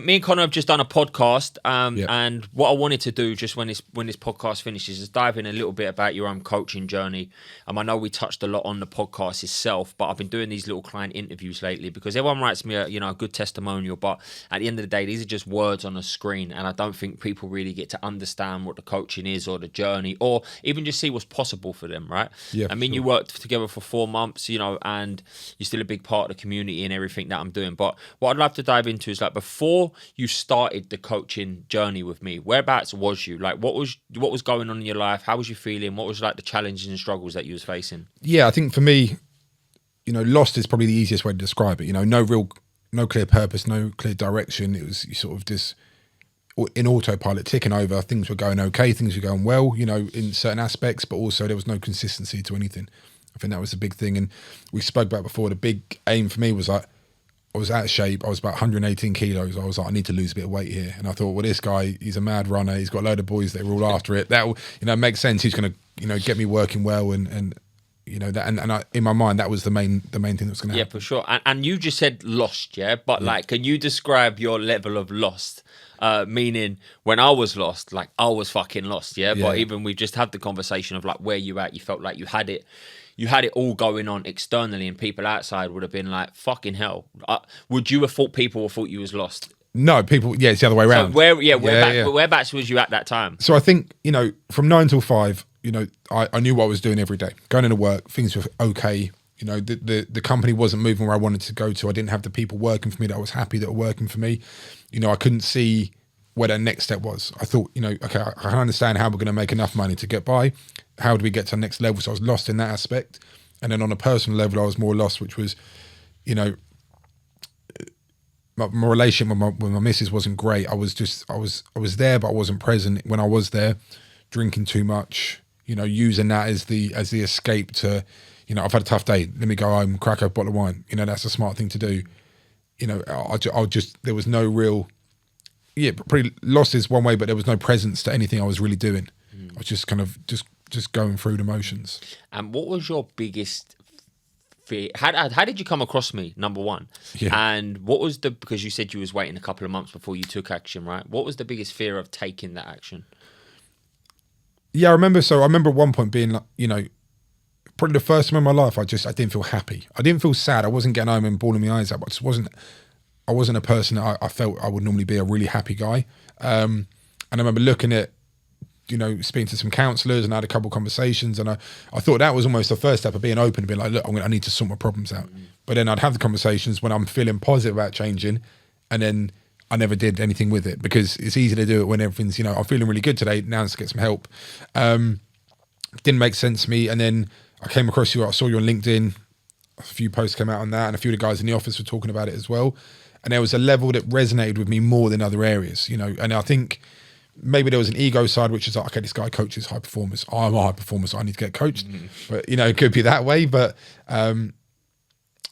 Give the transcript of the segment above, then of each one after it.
me and Conor have just done a podcast, Yeah. and what I wanted to do just when this podcast finishes is dive in a little bit about your own coaching journey. I know we touched a lot on the podcast itself, but I've been doing these little client interviews lately because everyone writes me a good testimonial, but at the end of the day, these are just words on a screen, and I don't think people really get to understand what the coaching is or the journey, or even just see what's possible for them, right? Yeah, I mean, sure. you worked together for 4 months, and you're still a big part of the community and everything that I'm doing. But what I'd love to dive into is like before you started the coaching journey with me, whereabouts was you? Like what was going on in your life? How was you feeling? What was like the challenges and struggles that you was facing? Yeah, I think for me, lost is probably the easiest way to describe it. No clear purpose, no clear direction. It was sort of just in autopilot, ticking over. Things were going okay, things were going well, in certain aspects, but also there was no consistency to anything. I think that was the big thing. And we spoke about before, the big aim for me was like, I was out of shape. I was about 118 kilos. I was like, I need to lose a bit of weight here. And I thought, well, this guy, he's a mad runner. He's got a load of boys that are all after it. That, makes sense. He's going to, get me working well and in my mind, that was the main thing that was going to happen. Yeah, for sure. And you just said lost, yeah? But like, can you describe your level of lost? Meaning when I was lost, like I was fucking lost, yeah? But even we've just had the conversation of like where you at, you felt like you had it all going on externally and people outside would have been like, fucking hell. Would you have thought people would thought you was lost? No, people, it's the other way around. So whereabouts was you at that time? So I think, from 9 till 5, I knew what I was doing every day. Going into work, things were okay. The company wasn't moving where I wanted to go to. I didn't have the people working for me that I was happy that were working for me. I couldn't see where the next step was. I thought, okay, I can understand how we're going to make enough money to get by. How do we get to the next level? So I was lost in that aspect. And then on a personal level, I was more lost, which was, my relationship with my missus wasn't great. I was there, but I wasn't present when I was there, drinking too much, using that as the escape to, I've had a tough day. Let me go home, crack a bottle of wine. That's a smart thing to do. There was no real, pretty lost is one way, but there was no presence to anything I was really doing. I was just kind of just going through the motions. And what was your biggest fear? How did you come across me, number one? Yeah. And what was because you said you was waiting a couple of months before you took action, right? What was the biggest fear of taking that action? Yeah, I remember at one point being like, probably the first time in my life, I didn't feel happy. I didn't feel sad. I wasn't getting home and bawling my eyes out. But I wasn't a person that I felt I would normally be a really happy guy. And I remember looking at, speaking to some counsellors and I had a couple of conversations, and I thought that was almost the first step of being open and being like, look, I need to sort my problems out. But then I'd have the conversations when I'm feeling positive about changing, and then I never did anything with it because it's easy to do it when everything's, I'm feeling really good today. Now let's get some help. Didn't make sense to me. And then I came across you. I saw you on LinkedIn. A few posts came out on that, and a few of the guys in the office were talking about it as well. And there was a level that resonated with me more than other areas, And I think maybe there was an ego side, which is like, okay, this guy coaches high performers. I'm a high performer, so I need to get coached. But it could be that way. But I'm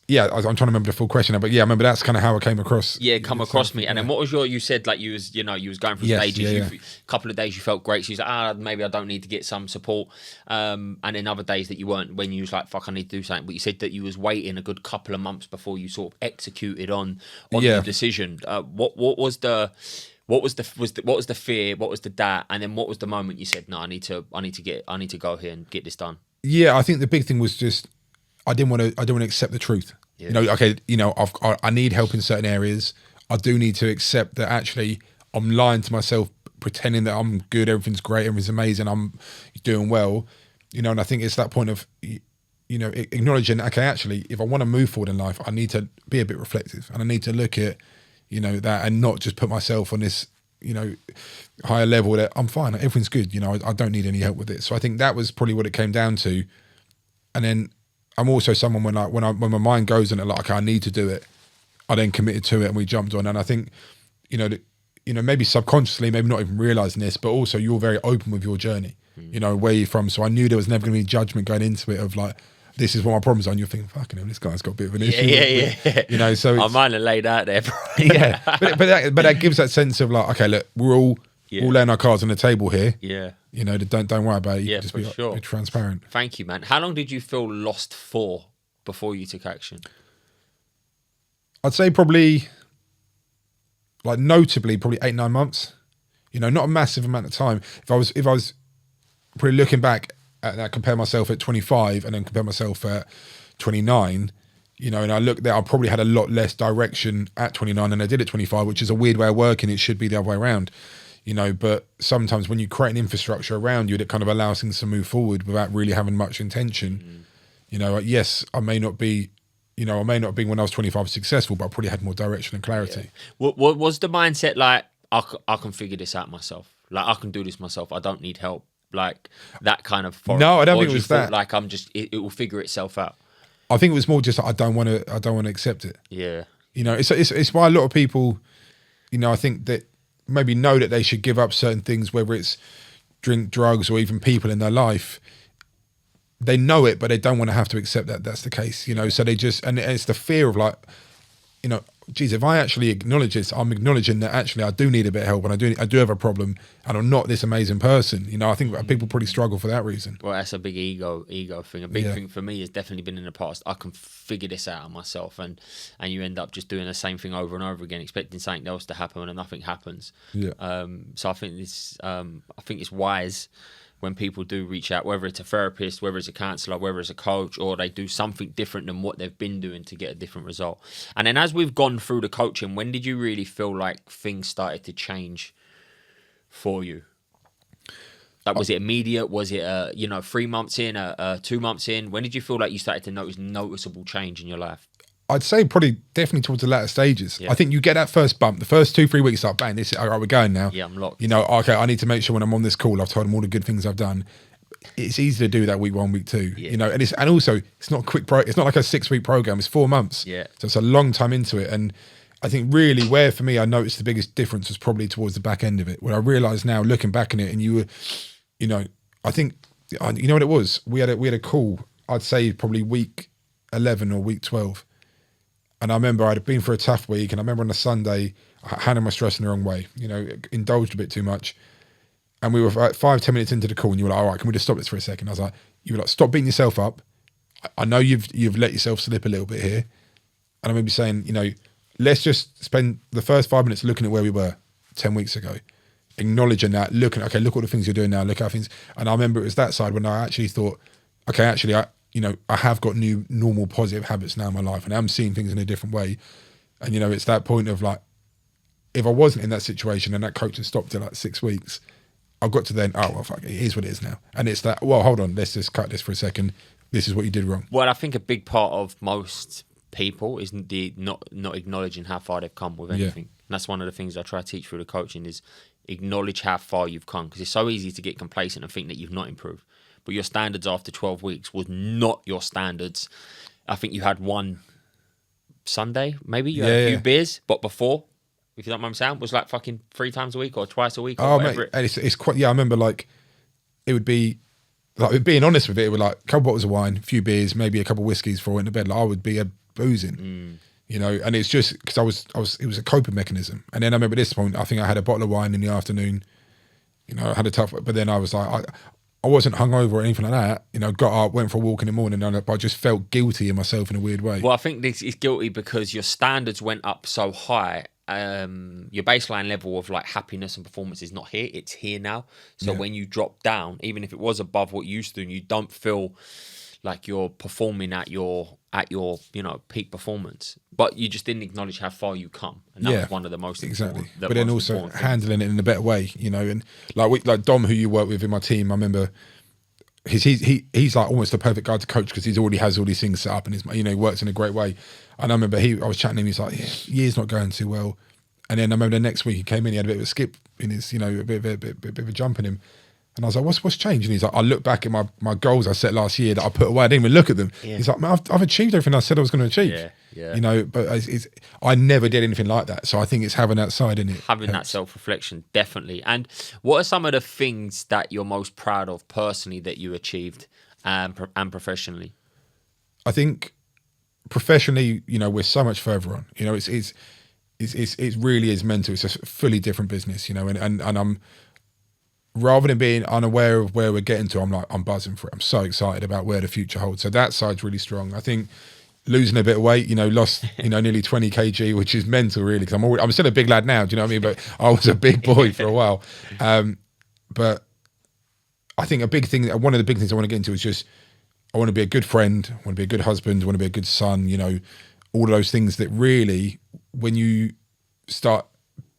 trying to remember the full question now. But I remember that's kind of how I came across. Yeah, come across me. And then what was you said like you was going through stages. A couple of days you felt great. So you was like, maybe I don't need to get some support. And then other days that you weren't, when you was like, fuck, I need to do something. But you said that you was waiting a good couple of months before you sort of executed on the decision. What was the fear? What was the doubt? And then what was the moment you said, no, I need to go here and get this done? Yeah, I think the big thing was just I didn't want to accept the truth. Yeah. I need help in certain areas. I do need to accept that actually I'm lying to myself, pretending that I'm good, everything's great, everything's amazing, I'm doing well. And I think it's that point of acknowledging, okay, actually, if I want to move forward in life, I need to be a bit reflective, and I need to look at that and not just put myself on this higher level that I'm fine, everything's good, I don't need any help with it. So I think that was probably what it came down to. And then I'm also someone when my mind goes on it, like, okay, I need to do it, I then committed to it and we jumped on. And I think maybe subconsciously, maybe not even realizing this, but also you're very open with your journey, where you're from. So I knew there was never going to be judgment going into it of like, this is what my problems are, and you're thinking, fucking hell, this guy's got a bit of an issue. Yeah. So I might have laid out there, bro. Yeah, but that gives that sense of like, okay, look, we're all laying our cards on the table here. Yeah. Don't worry about it. You just be transparent. Thank you, man. How long did you feel lost for before you took action? I'd say probably like notably probably 8-9 months. You know, not a massive amount of time. If I was probably looking back at that, compare myself at 25 and then compare myself at 29, you know, and I look there, I probably had a lot less direction at 29 than I did at 25, which is a weird way of working. It should be the other way around, you know, but sometimes when you create an infrastructure around you that kind of allows things to move forward without really having much intention, you know, yes, I may not be when I was 25 successful, but I probably had more direction and clarity. Yeah. What was the mindset like? I can figure this out myself. Like, I can do this myself. I don't need help. Like that kind of. No, I don't think it was that. Like it will figure itself out. I think it was more just I don't want to accept it. Yeah. You know, it's why a lot of people, you know, I think that maybe know that they should give up certain things, whether it's drink, drugs, or even people in their life. They know it, but they don't want to have to accept that that's the case, you know. So they just, and it's the fear of like, you know, geez, if I actually acknowledge this, I'm acknowledging that actually I do need a bit of help, and I do have a problem, and I'm not this amazing person. You know, I think people probably struggle for that reason. Well, that's a big ego thing. A big thing for me has definitely been in the past. I can figure this out myself, and you end up just doing the same thing over and over again, expecting something else to happen, and nothing happens. Yeah. So I think it's wise when people do reach out, whether it's a therapist, whether it's a counsellor, whether it's a coach, or they do something different than what they've been doing to get a different result. And then as we've gone through the coaching, when did you really feel like things started to change for you? Like, was it immediate? Was it, 3 months in, 2 months in? When did you feel like you started to notice noticeable change in your life? I'd say probably definitely towards the latter stages. Yeah. I think you get that first bump, the first 2-3 weeks, like bang, this is all right, we're going now. Yeah, I'm locked. You know, okay, I need to make sure when I'm on this call, I've told them all the good things I've done. It's easy to do that week 1, week 2. Yeah. You know, and also it's not quick. It's not like a 6-week program. It's 4 months. Yeah. So it's a long time into it. And I think really where for me I noticed the biggest difference was probably towards the back end of it, where I realised now looking back on it, and you were, you know, I think you know what it was. We had a call. I'd say probably week 11 or week 12. And I remember I'd been for a tough week, and I remember on a Sunday, I handled my stress in the wrong way, you know, indulged a bit too much. And we were like 5-10 minutes into the call, and you were like, all right, can we just stop this for a second? I was like, you were like, stop beating yourself up. I know you've let yourself slip a little bit here. And I remember saying, you know, let's just spend the first 5 minutes looking at where we were 10 weeks ago, acknowledging that, look at all the things you're doing now, look at things. And I remember it was that side when I actually thought, okay, actually, I have got new normal positive habits now in my life, and I'm seeing things in a different way. And, you know, it's that point of like, if I wasn't in that situation and that coach had stopped it like 6 weeks, I got to then, oh, well, fuck it, here's what it is now. And it's that, well, hold on, let's just cut this for a second. This is what you did wrong. Well, I think a big part of most people is the not acknowledging how far they've come with anything. Yeah. And that's one of the things I try to teach through the coaching is acknowledge how far you've come, because it's so easy to get complacent and think that you've not improved. But your standards after 12 weeks was not your standards. I think you had one Sunday, maybe you had a few beers, but before, if you don't mind me saying, was like fucking 3 times a week or twice a week or whatever. Mate, it's quite, I remember like, it would be, like being honest with it, it would like a couple bottles of wine, a few beers, maybe a couple of whiskeys for in the bed. Like I would be boozing, you know, and it's just because it was a coping mechanism. And then I remember at this point, I think I had a bottle of wine in the afternoon, you know, I had a tough, but then I was like, I wasn't hungover or anything like that. You know, got up, went for a walk in the morning, but I just felt guilty in myself in a weird way. Well, I think this is guilty because your standards went up so high. Your baseline level of like happiness and performance is not here; it's here now. So when you drop down, even if it was above what you used to, and you don't feel like you're performing at your peak performance, but you just didn't acknowledge how far you come, and that was one of the most important. But then also handling it in a better way, you know, and like Dom, who you work with in my team, I remember he's like almost the perfect guy to coach because he already has all these things set up and he works in a great way. And I remember I was chatting to him, he's like, year's not going too well. And then I remember the next week he came in, he had a bit of a skip in his, you know, a bit of a jump in him. And I was like, what's changed? And he's like, I look back at my goals I set last year that I put away. I didn't even look at them. Yeah. He's like, man, I've achieved everything I said I was going to achieve. Yeah. You know, but I never did anything like that. So I think it's having that side in it. Having that self-reflection, definitely. And what are some of the things that you're most proud of personally that you achieved and professionally? I think professionally, you know, we're so much further on. You know, it really is mental. It's a fully different business, you know, and I'm, rather than being unaware of where we're getting to, I'm buzzing for it. I'm so excited about where the future holds. So that side's really strong. I think, losing a bit of weight, lost, nearly 20 kg, which is mental really, because I'm still a big lad now, do you know what I mean? But I was a big boy for a while. But I think one of the big things I want to get into is just, I want to be a good friend, I want to be a good husband, I want to be a good son, all of those things that really, when you start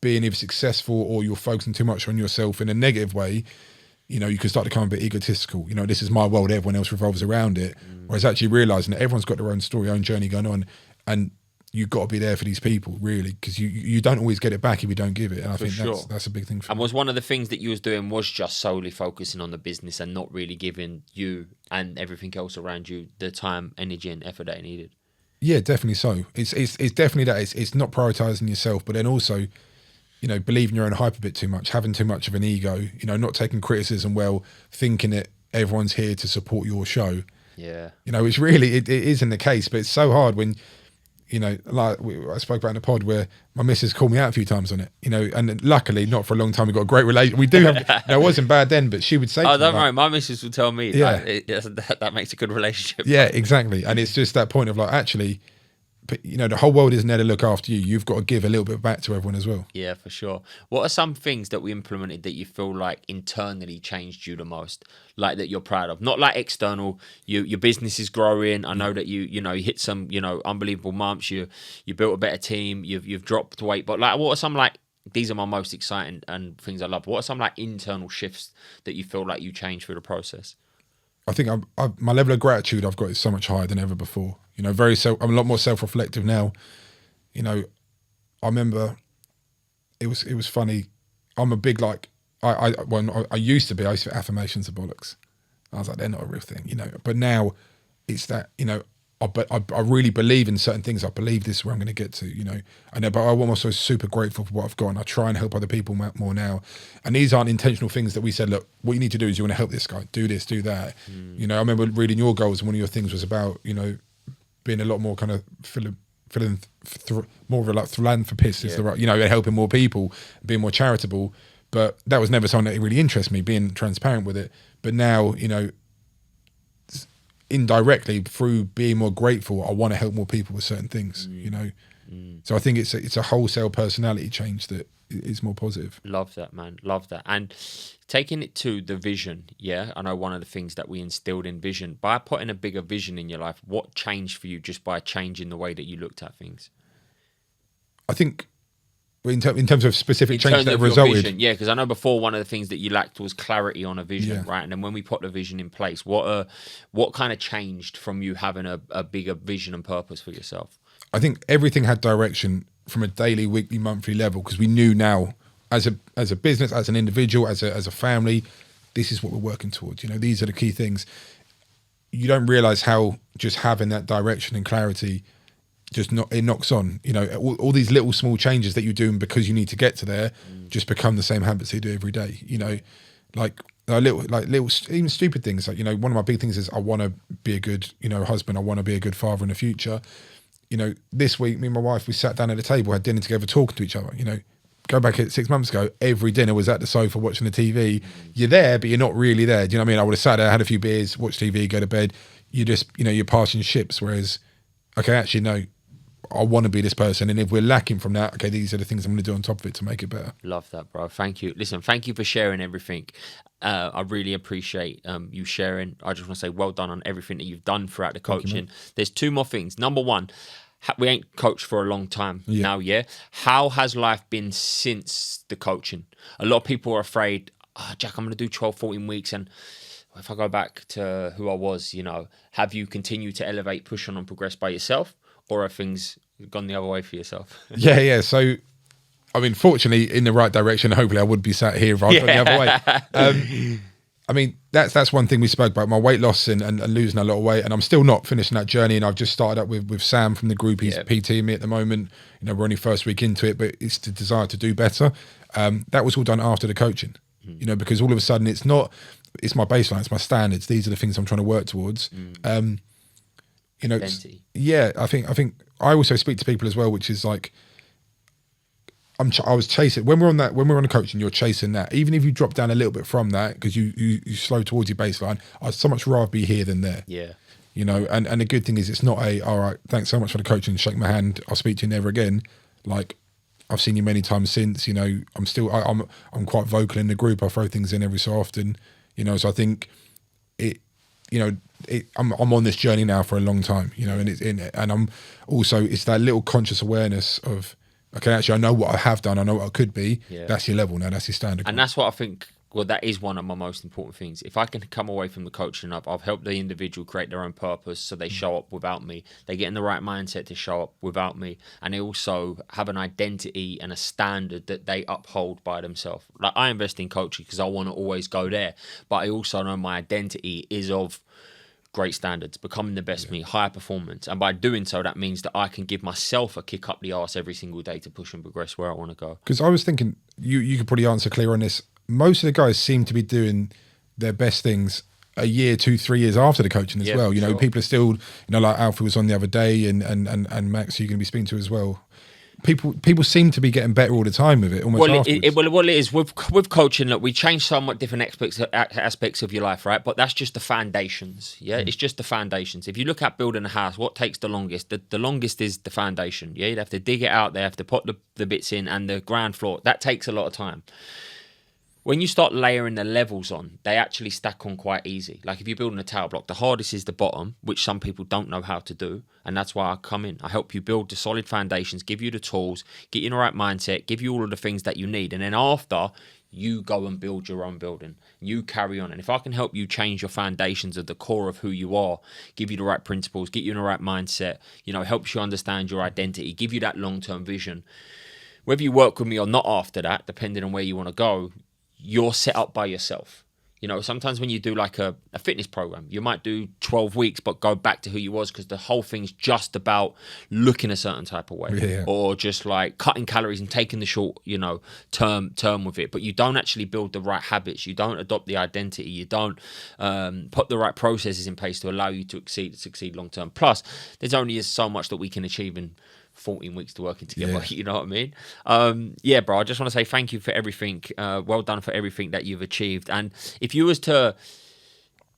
being either successful or you're focusing too much on yourself in a negative way, you can start to become a bit egotistical. This is my world, everyone else revolves around it. Whereas actually realising that everyone's got their own story, own journey going on, and you've got to be there for these people, really, because you don't always get it back if you don't give it. And I think that's a big thing for me. And was one of the things that you was doing was just solely focusing on the business and not really giving you and everything else around you the time, energy and effort that it needed? Yeah, definitely so. It's definitely that. It's not prioritising yourself, but then also, believing your own hype a bit too much, having too much of an ego, not taking criticism well, thinking that everyone's here to support your show. Yeah. It's really, it isn't the case, but it's so hard when, like I spoke about in the pod where my missus called me out a few times on it, and luckily not for a long time. We've got a great relationship. We do have, it wasn't bad then, but she would say, oh, don't worry, my missus will tell me that makes a good relationship. Yeah, exactly. And it's just that point of like, actually, the whole world isn't there to look after you. You've got to give a little bit back to everyone as well. Yeah, for sure. What are some things that we implemented that you feel like internally changed you the most, like that you're proud of? Not like external. Your business is growing. I know that you hit some unbelievable months. You built a better team. You've dropped weight. But like, what are some like, these are my most exciting and things I love. What are some like internal shifts that you feel like you changed through the process? I think my level of gratitude I've got is so much higher than ever before. I'm a lot more self-reflective now. I remember it was funny. I'm a big I used to be affirmations are bollocks. I was like, they're not a real thing, But now it's that, I really believe in certain things. I believe this is where I'm going to get to, but I'm also super grateful for what I've got, and I try and help other people more now. And these aren't intentional things that we said, look, what you need to do is you want to help this guy, do this, do that. I remember reading your goals, and one of your things was about, being a lot more kind of more of a like philanthropist is the right, helping more people, being more charitable. But that was never something that really interested me, being transparent with it. But now, indirectly through being more grateful, I want to help more people with certain things, So I think it's a wholesale personality change that is more positive. Love that, man. Love that. And taking it to the vision, yeah, I know one of the things that we instilled in vision, by putting a bigger vision in your life, what changed for you just by changing the way that you looked at things? I think in terms of specific changes that have resulted. Yeah, because I know before one of the things that you lacked was clarity on a vision, right? And then when we put the vision in place, what kind of changed from you having a bigger vision and purpose for yourself? I think everything had direction from a daily, weekly, monthly level, because we knew now as a business, as an individual, as a family, this is what we're working towards. These are the key things. You don't realize how just having that direction and clarity it knocks on, all these little small changes that you're doing because you need to get to there just become the same habits you do every day, like little even stupid things. Like, one of my big things is I want to be a good, husband. I want to be a good father in the future. This week, me and my wife, we sat down at the table, had dinner together, talking to each other, go back 6 months ago, every dinner was at the sofa watching the TV. You're there, but you're not really there. Do you know what I mean? I would have sat there, had a few beers, watched TV, go to bed. You just, you're passing ships. Whereas, okay, actually, no, I want to be this person. And if we're lacking from that, okay, these are the things I'm going to do on top of it to make it better. Love that, bro. Thank you. Listen, thank you for sharing everything. I really appreciate you sharing. I just want to say well done on everything that you've done throughout the coaching. There's two more things. Number one, we ain't coached for a long time now, yeah? How has life been since the coaching? A lot of people are afraid, Jack, I'm going to do 12, 14 weeks. And if I go back to who I was, have you continued to elevate, push on and progress by yourself? Or have things gone the other way for yourself? Yeah. So, I mean, fortunately, in the right direction. Hopefully, I would be sat here rather than the other way. I mean, that's one thing we spoke about, my weight loss and losing a lot of weight. And I'm still not finishing that journey. And I've just started up with Sam from the group. He's PTing me at the moment. We're only first week into it, but it's the desire to do better. That was all done after the coaching, because all of a sudden it's my baseline, it's my standards. These are the things I'm trying to work towards. Yeah, I think I also speak to people as well, which is like, I was chasing when we're on the coaching, you're chasing that. Even if you drop down a little bit from that, because you slow towards your baseline, I'd so much rather be here than there. Yeah. you know. And the good thing is, it's not all right, thanks so much for the coaching, shake my hand, I'll speak to you never again. Like, I've seen you many times since, you know. I'm quite vocal in the group. I throw things in every so often, you know. So I think I'm on this journey now for a long time, you know, and I'm also, it's that little conscious awareness of, okay, actually, I know what I have done, I know what I could be. Yeah. That's your level now, that's your standard. And that's what I think. Well, that is one of my most important things. If I can come away from the coaching up, I've helped the individual create their own purpose, so they show up without me. They get in the right mindset to show up without me, and they also have an identity and a standard that they uphold by themselves. Like, I invest in coaching because I want to always go there, but I also know my identity is of great standards, becoming the best me, higher performance, and by doing so, that means that I can give myself a kick up the arse every single day to push and progress where I want to go. Because I was thinking, you could probably answer clear on this. Most of the guys seem to be doing their best things a year, 2, 3 years after the coaching as well. You know, people are still, you know, like Alfie was on the other day, and Max, you're going to be speaking to as well. People seem to be getting better all the time with it. Almost afterwards. What it is with coaching, look, we change somewhat different aspects of your life, right? But that's just the foundations. Yeah, it's just the foundations. If you look at building a house, what takes the longest? The longest is the foundation. Yeah, you'd have to dig it out. They have to put the bits in, and the ground floor. That takes a lot of time. When you start layering the levels on, they actually stack on quite easy. Like, if you're building a tower block, the hardest is the bottom, which some people don't know how to do. And that's why I come in. I help you build the solid foundations, give you the tools, get you in the right mindset, give you all of the things that you need. And then after, you go and build your own building. You carry on. And if I can help you change your foundations of the core of who you are, give you the right principles, get you in the right mindset, you know, helps you understand your identity, give you that long-term vision. Whether you work with me or not after that, depending on where you want to go, you're set up by yourself. You know, sometimes when you do like a fitness program, you might do 12 weeks, but go back to who you was, because the whole thing's just about looking a certain type of way, or just like cutting calories and taking the short, you know, term with it. But you don't actually build the right habits. You don't adopt the identity. You don't put the right processes in place to allow you to succeed long term. Plus, there's only so much that we can achieve in 14 weeks to working together, you know what I mean? Yeah, bro, I just want to say thank you for everything. Well done for everything that you've achieved. And if you was to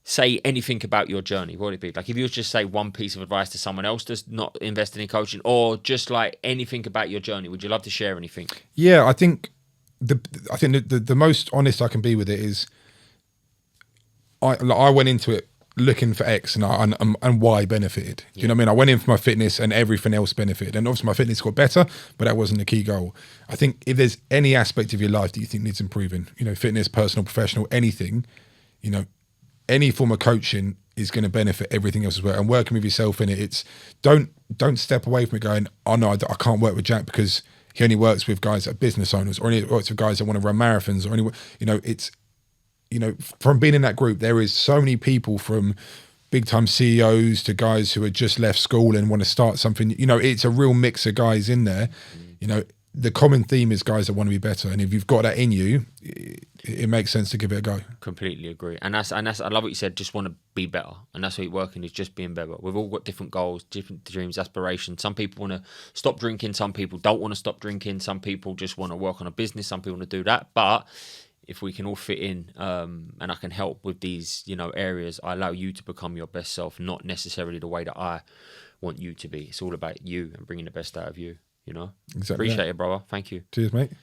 say anything about your journey, what would it be? Like, if you was just say one piece of advice to someone else that's not invested in coaching, or just like anything about your journey, would you love to share anything? Yeah, I think the most honest I can be with it is, I went into it looking for X and Y benefited. You know what I mean? I went in for my fitness and everything else benefited. And obviously my fitness got better, but that wasn't the key goal. I think if there's any aspect of your life that you think needs improving, you know, fitness, personal, professional, anything, you know, any form of coaching is going to benefit everything else as well. And working with yourself in it, it's don't step away from it going, oh no, I can't work with Jack because he only works with guys that are business owners, or only works with guys that want to run marathons, or any, you know, it's, you know, from being in that group, there is so many people, from big time CEOs to guys who had just left school and want to start something. You know, it's a real mix of guys in there. You know, the common theme is guys that want to be better. And if you've got that in you, it makes sense to give it a go. Completely agree. And that's I love what you said, just want to be better. And that's what you're working is, just being better. We've all got different goals, different dreams, aspirations. Some people want to stop drinking. Some people don't want to stop drinking. Some people just want to work on a business. Some people want to do that. But if we can all fit in, and I can help with these, you know, areas, I allow you to become your best self, not necessarily the way that I want you to be. It's all about you and bringing the best out of you, you know? Exactly. Appreciate it, brother. Thank you. Cheers, mate.